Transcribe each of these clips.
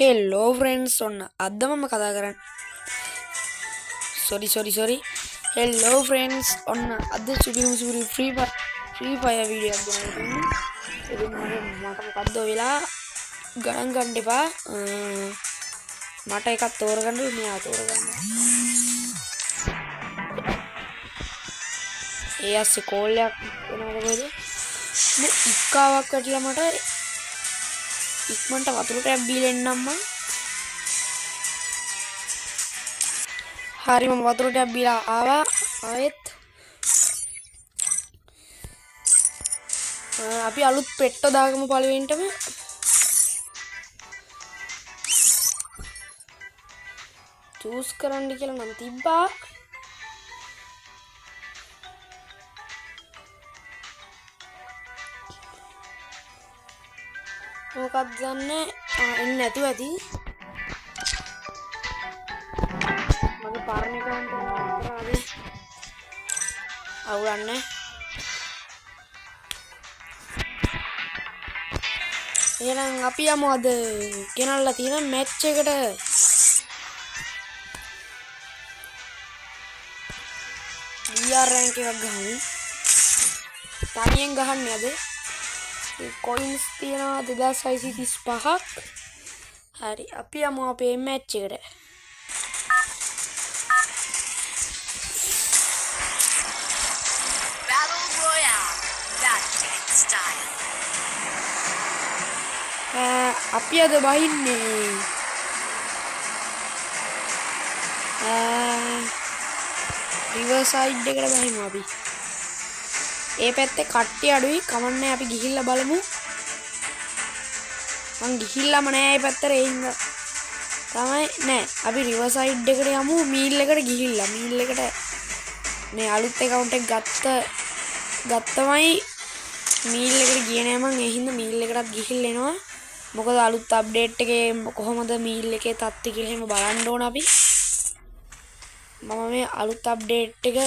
Hello friends on අද මම කතා කරන්නේ sorry hello friends on අද සුපිරි free fire video එකක් ගෙනල්ලා තින්නේ ඉතින් මට මොකද්ද වෙලා ගණන් ගන්න එපා මට එකක් තෝරගන්න මෙයා තෝරගන්න ඒ ඇස්සේ කෝල් එකක් එනවද කොහෙද මේ ඉක්කාවක් වැටිලා මට ඉක්මනට වතුර ටැප් බීලා එන්නම් මං හරි මම වතුර ටැප් බීලා ආවා ආයෙත් අපි අලුත් පෙට්ටෝ දාගමු පළවෙනිටම චූස් කරන්න කියලා නම් තිබ්බා මොකක්ද දන්නේ එන්නේ නැතුව ඇති මගේ පාරණ එකන්ට ආවේ අවුලන්නේ එහෙනම් අපි යමු අද ගෙනල්ලා තියෙන මැච් එකට DR රෑන්ක් එකක් ගහමු තනියෙන් ගහන්නේ අද coins තියෙනවා 2635ක් හරි අපි යමු අපේ මැච් එකට Battle Royale that style අපි අද බහින්නේ රිවර් සයිඩ් එකට බහිමු අපි ඒ පැත්තේ කට්ටිය අඩුයි කමන්නේ අපි ගිහිල්ලා බලමු මං ගිහිල්ලාම නෑ ඒ පැත්තට ඒ හින්දා තමයි නෑ අපි රිවර් සයිඩ් එකට යමු මීල් එකට ගිහිල්ලා මීල් එකට මේ අලුත් account එක ගත්තමයි මීල් එකට ගියේ නෑ මං ඒ හින්දා මීල් එකටත් ගිහිල්ලා එනවා මොකද අලුත් අප්ඩේට් එකේ කොහොමද මීල් එකේ තත්ත්වය කියලා එහෙම බලන්න ඕන අපි මම මේ අලුත් අප්ඩේට් එක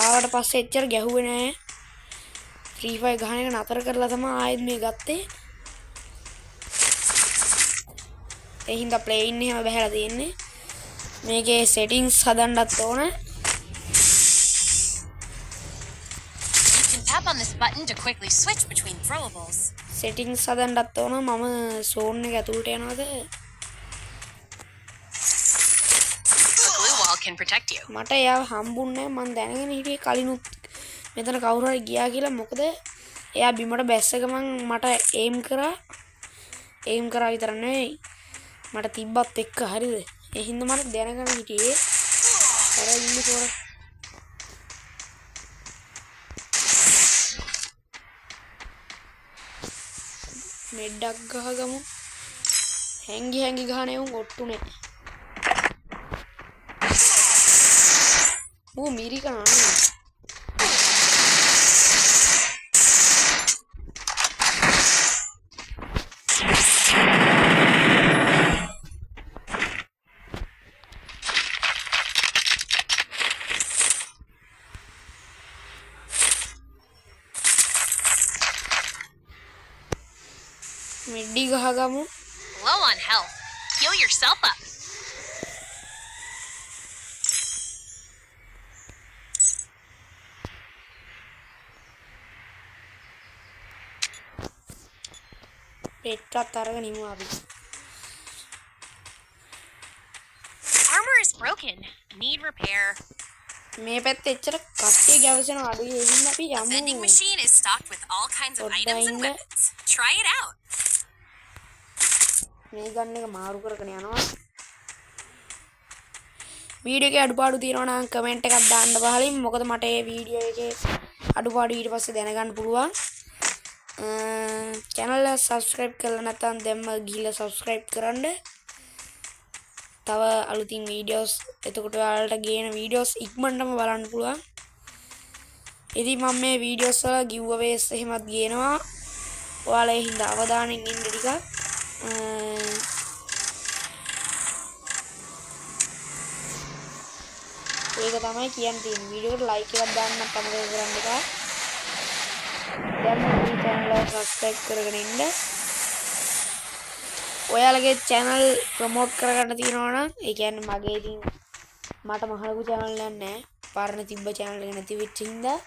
ආවට පස්සේ එච්චර ගැහුවේ නෑ ෆ්‍රී ෆයර් ගහන එක නතර කරලා තමයි ආයෙත් මේ ගත්තේ ඒ හින්දා ප්ලේ ඉන්න එහෙම බහැලා තියෙන්නේ මේකේ සෙටින්ග්ස් හදන්නත් ඕන You can tap on this button to quickly switch between throwables settings හදන්නත් ඕන මම සෝන් එක ඇතුළට යනවාද can protect you. මට එයාව හම්බුන්නේ මම දැනගෙන හිටියේ කලිනුත් මෙතන කවුරු හරි ගියා කියලා මොකද එයා බිමට බැස්ස ගමන් මට එයිම් කරා විතර නෙවෙයි මට තිබ්බත් එක්ක හරිද ඒ හින්දා මට දැනගෙන හිටියේ අර ඉන්නේ තෝර මෙඩක් ගහගමු හැංගි ගහන එවුන් ඔට්ටුනේ वो मेरी कहानी middy गहागमु Low on health. Heal yourself up. Armor is broken. Need repair. මේ පැත්තේ එච්චර කට්ටිය ගැවසෙන අඩුයි ඒ හින්දා අපි යමු. Vending machine is stocked with all kinds of items and weapons. Try it out. මේ ගන්න එක මාරු කරගෙන යනවා. වීඩියෝ එකේ අඩුපාඩු තියෙනවා නම් කමෙන්ට් එකක් දාන්න පහලින් මොකද මට මේ වීඩියෝ එකේ අඩුපාඩු ඊට පස්සේ දැනගන්න පුළුවන්. channel එක subscribe කරලා නැත්නම් දැම්ම ගිහලා subscribe කරන්න. තව අලුතින් වීඩියෝස් එතකොට ඔයාලට ගේන වීඩියෝස් ඉක්මනටම බලන්න පුළුවන්. ඉතින් මම මේ වීඩියෝස් වල giveaways එහෙමත් ගේනවා. ඔයාලා ඒ හින්දා අවධානයෙන් ඉන්න ටිකක්. ඒක තමයි කියන්න තියෙන වීඩියෝකට like එකක් දාන්න අපමණ කරන්න එපා. දැන් මේ channel එක subscribe කරගෙන ඉන්න. ඔයාලගේ channel promote කරගන්න තියෙනවා නම් ඒ කියන්නේ මගේ ඉතින් මට මහලු channel එකක් නැහැ. පරණ තිබ්බ channel එක නැති වෙච්ච හින්දා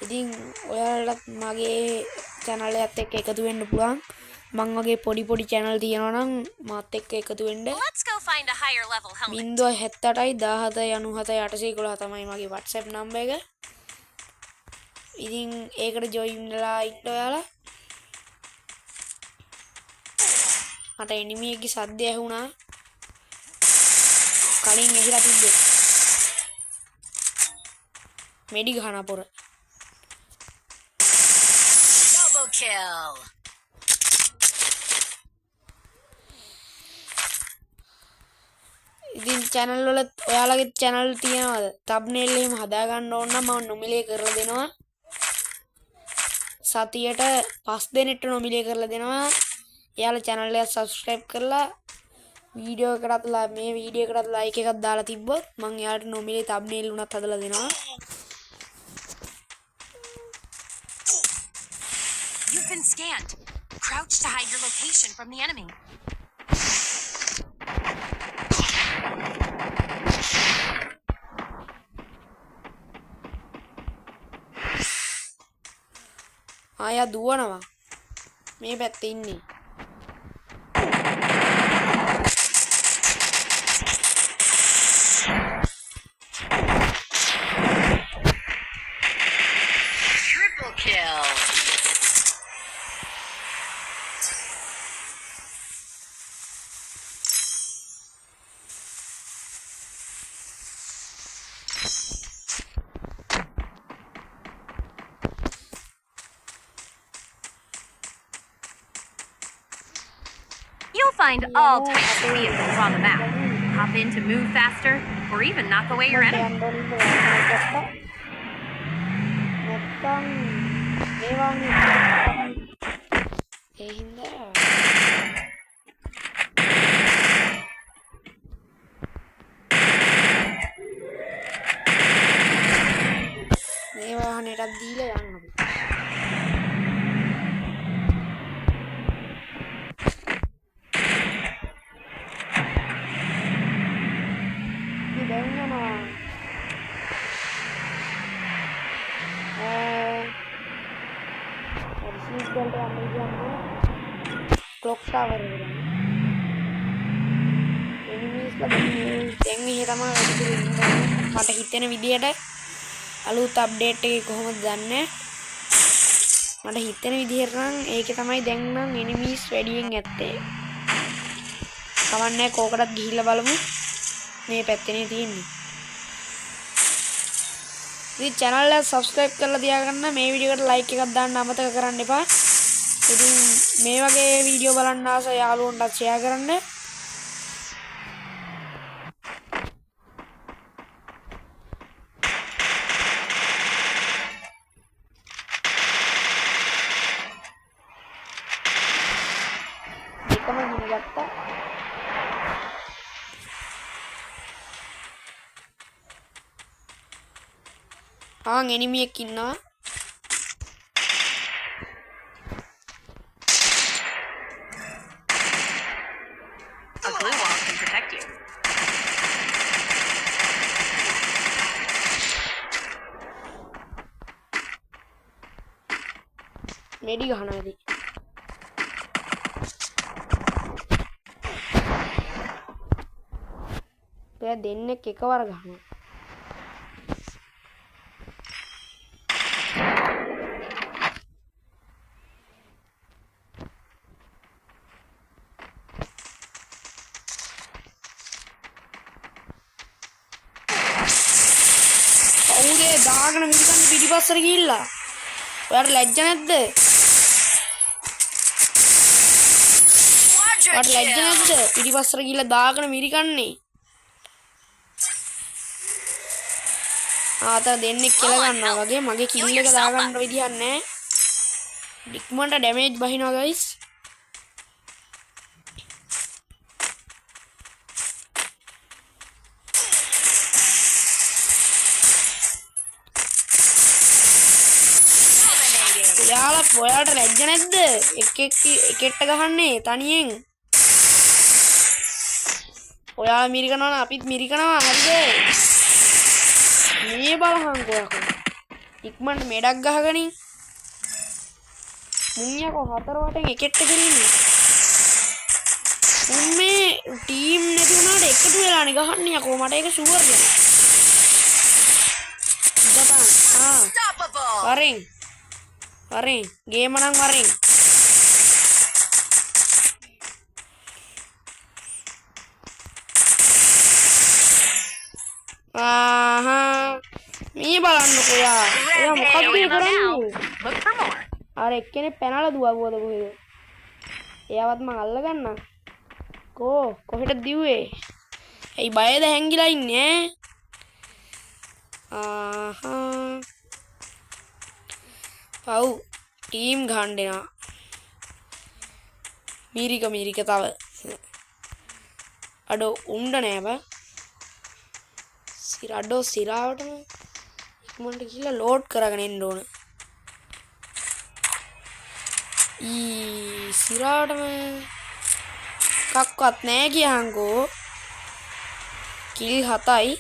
ඉතින් ඔයාලට මගේ channel එකත් එක්ක එකතු වෙන්න පුළුවන්. මං වගේ පොඩි channel තියෙනවා නම් මාත් එක්ක එකතු වෙන්න. Let's go find a higher level helmet. 078යි 1797 811 තමයි මගේ WhatsApp number එක. ඉතින් ඒකට join වෙලා ඉන්න ඔයාලා. මට enemy එකේ සද්ද ඇහුණා. කලින් එහිලා තිබ්බේ. මෙඩි ගහන පොර. Double kill. ඉතින් channel වල ඔයාලගේ channel තියෙනවද? thumbnail එහෙම හදා ගන්න ඕන නම් මම නොමිලේ කරලා දෙනවා. සතියට 5 දිනෙට නොමිලේ කරලා දෙනවා. එයාලා channel එක subscribe කරලා වීඩියෝ එකකට මේ වීඩියෝ එකකට like එකක් දාලා තිබ්බොත් මම එයාලට නොමිලේ thumbnail උනත් හදලා දෙනවා. You've been scanned. Crouch to hide your location from the enemy. ආයා දුවනවා. මේ පැත්තේ ඉන්නේ. Triple kill. You'll find all types of vehicles on the map. Hop in to move faster, or even knock away your enemy. නැත්තම් මේවානේ ඒ හින්දා මේ වාහනයටත් දීලා යන්න අපි. Clock tower enemies දැන් මෙහෙ තමයි මට හිතෙන විදියට අලුත් අප්ඩේට් එකේ කොහොමද දන්නේ මට හිතෙන විදියට නම් ඒකේ තමයි දැන් නම් enemies වැඩියෙන් ඇත්තේ කවන්නේ කෝකටත් ගිහිල්ලා බලමු මේ පැත්තේනේ තියෙන්නේ ඉතින් channel එක subscribe කරලා තියාගන්න මේ වීඩියෝ එකට like එකක් දාන්න අමතක කරන්න එපා ඉතින් මේ වගේ වීඩියෝ බලන්න ආස යාළුවන්ටත් share කරන්න. දෙකම ගිනගත්තා. enemy එකක් ඉන්නවා. A glue wall can protect you. මෙඩි ගහනවාදී. දැන් දෙන්නෙක් එකවර ගහනවා. කවුද දාගෙන මිරිකන් පිටිපස්සට ගිහිල්ලා? ඔයාට ලැජ්ජ නැද්ද? ඔයාට ලැජ්ජ නැද්ද? පිටිපස්සට ගිහිල්ලා දාගෙන මිරිකන්නේ. ආතර දෙන්නෙක් කියලා ගන්නවා වගේ මගේ කිල් එක දාගන්න විදියක් නැහැ. ඉක්මනට ඩැමේජ් බහිනවා ගයිස්. ඔයාලට ලැජ්ජ නැද්ද? එකට ගහන්නේ තනියෙන්. ඔයාලා මිරිකනවා නම් අපිත් මිරිකනවා හරිද? මේ බලහන්කෝ යකෝ. ඉක්මනට මෙඩක් ගහගනින්. මුන්යකෝ හතර වටෙන් එකෙක්ට ගෙනින්නේ. මුන් මේ ටීම් නැති වුණාට එකතු වෙලානේ ගහන්නේ යකෝ මට ඒක ෂුවර් නේ. ඉඳපන්. වරෙන්. වරෙන්. ගේම නම් වරෙන්. මේ බලන්නකෝ යා. එයා මොකක්ද කරන්නේ? Look for more. අර එක්කෙනෙක් පැනලා දුවවුවද කොහෙද? එයාවත් මං අල්ලගන්නම්. කොහෙටද දිව්වේ? ඇයි බයද හැංගිලා ඉන්නේ ඈ? පව් ටීම් ගහන්න දෙනවා. මීරික තව. අඩෝ උණ්ඩ නෑ බා. සිරඩෝ සිරාවටම ඉක්මනට ගිහලා ලෝඩ් කරගෙන එන්න ඕන. සිරාවටම කක්වත් නෑ කියහන්කෝ. කිල් 7යි.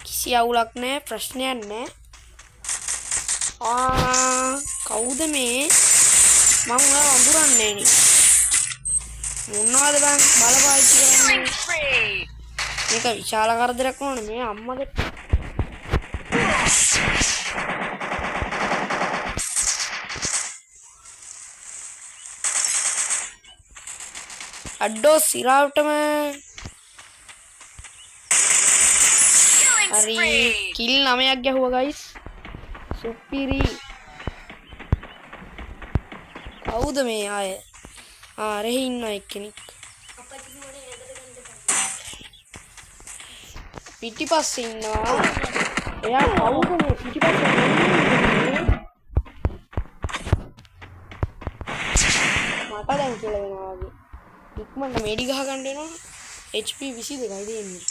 කිසි අවුලක් නෑ ප්‍රශ්නයක් නෑ. කවුද මේ? මම උනා අඳුරන්නේ නේ. මොනවද බං බලපාවිච්චි කරන්නේ? මේක විශාල කරදරයක් වුණා මේ අම්මගේ. අඩෝ සිරාවටම හරි කිල් 9ක් ගැහුවා ගයිස්. සුපිරි. කවුද මේ අය? රෙහි ඉන්නවා එක්කෙනෙක්. පිටිපස්සේ ඉන්නවා. එයා කවුද මේ පිටිපස්සේ ඉන්නේ? මට දැන් කියලා වෙනවා වගේ. ඉක්මනට මෙඩි ගහ ගන්න වෙනවා. HP 22යි දෙන්නේ.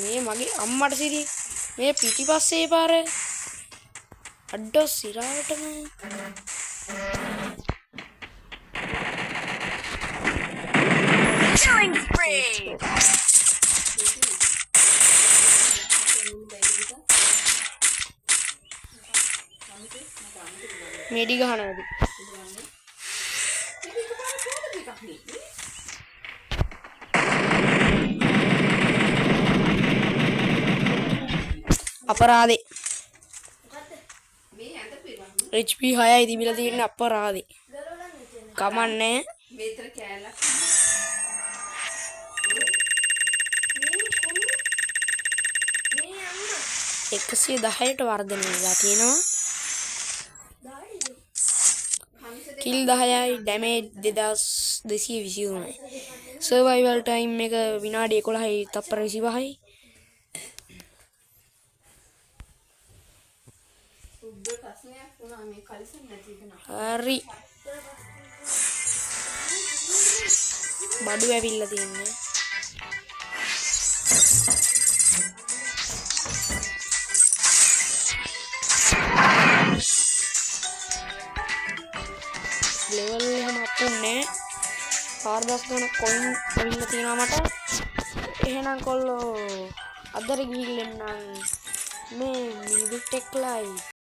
මේ මගේ අම්මට සිරි මේ පිටිපස්සේ පාර අඩෝ සිරාවටම Killing spree. මෙඩි ගහනවාද? අපරාධේ. HP 6යි තිබිලා තියෙන අපරාධේ. කමන්නේ. මේතර කෑල්ලක්. 110ට වර්ධනය වෙලා තියෙනවා. කිල් 10යි ඩැමේජ් 2223යි. සර්වයිවල් ටයිම් එක විනාඩි 11යි තප්පර 25යි. හරි බඩු ඇවිල්ලා තියෙන්නේ. ලෙවල් එහෙම අපුන්නේ 4000 ගණන් කොයින් ඇවිල්ලා තියෙනවා මට. එහෙනම් කොල්ලෝ අදට ගිහින් එන්නම් මේ මිනිබිට් එක්ලයි